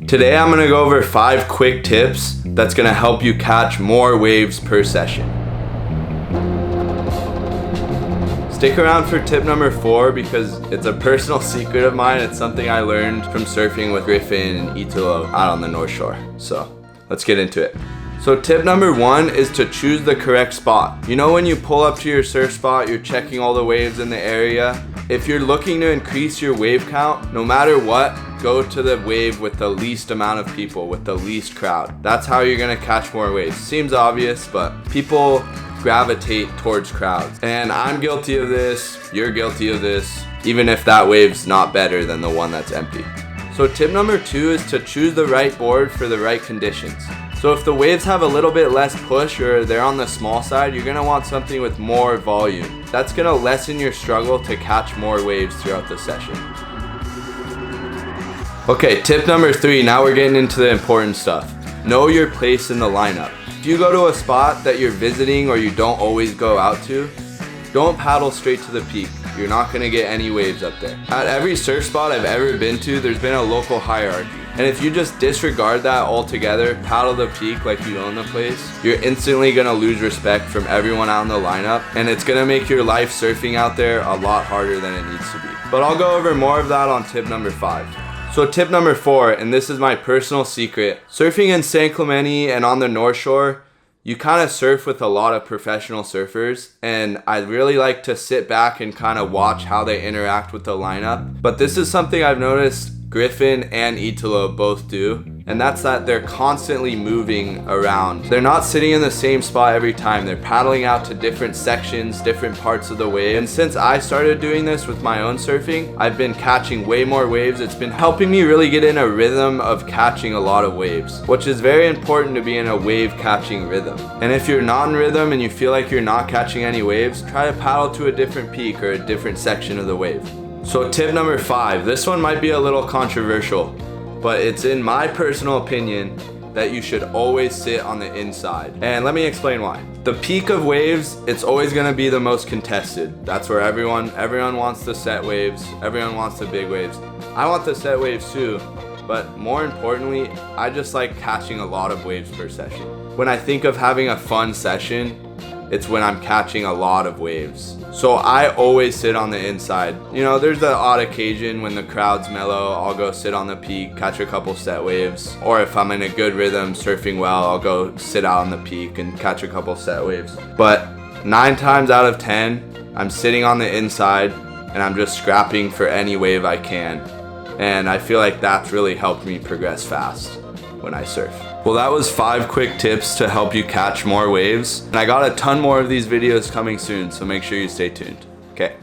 Today I'm gonna go over 5 quick tips that's gonna help you catch more waves per session. Stick around for tip number 4 because it's a personal secret of mine. It's something I learned from surfing with Griffin and Italo out on the North Shore. So let's get into it. So tip number 1 is to choose the correct spot. You know, when you pull up to your surf spot, you're checking all the waves in the area. If you're looking to increase your wave count, no matter what, go to the wave with the least amount of people, with the least crowd. That's how you're gonna catch more waves. Seems obvious, but people gravitate towards crowds. And I'm guilty of this, you're guilty of this, even if that wave's not better than the one that's empty. So tip number 2 is to choose the right board for the right conditions. So if the waves have a little bit less push or they're on the small side, you're gonna want something with more volume. That's gonna lessen your struggle to catch more waves throughout the session. Okay, tip number 3, now we're getting into the important stuff. Know your place in the lineup. If you go to a spot that you're visiting or you don't always go out to, don't paddle straight to the peak. You're not gonna get any waves up there. At every surf spot I've ever been to, there's been a local hierarchy. And if you just disregard that altogether, paddle the peak like you own the place, you're instantly gonna lose respect from everyone out in the lineup, and it's gonna make your life surfing out there a lot harder than it needs to be. But I'll go over more of that on tip number 5. So tip number 4, and this is my personal secret, surfing in San Clemente and on the North Shore, you kind of surf with a lot of professional surfers, and I really like to sit back and kind of watch how they interact with the lineup. But this is something I've noticed Griffin and Italo both do, and that's that they're constantly moving around. They're not sitting in the same spot every time. They're paddling out to different sections, different parts of the wave. And since I started doing this with my own surfing, I've been catching way more waves. It's been helping me really get in a rhythm of catching a lot of waves, which is very important to be in a wave catching rhythm. And if you're not in rhythm and you feel like you're not catching any waves, try to paddle to a different peak or a different section of the wave. So tip number 5, this one might be a little controversial, but it's in my personal opinion that you should always sit on the inside. And let me explain why. The peak of waves, it's always gonna be the most contested. That's where everyone wants the set waves, everyone wants the big waves. I want the set waves too, but more importantly, I just like catching a lot of waves per session. When I think of having a fun session, it's when I'm catching a lot of waves. So I always sit on the inside. You know, there's the odd occasion when the crowd's mellow, I'll go sit on the peak, catch a couple set waves. Or if I'm in a good rhythm, surfing well, I'll go sit out on the peak and catch a couple set waves. But 9 times out of 10, I'm sitting on the inside and I'm just scrapping for any wave I can. And I feel like that's really helped me progress fast when I surf. Well, that was 5 quick tips to help you catch more waves. And I got a ton more of these videos coming soon, so make sure you stay tuned. Okay.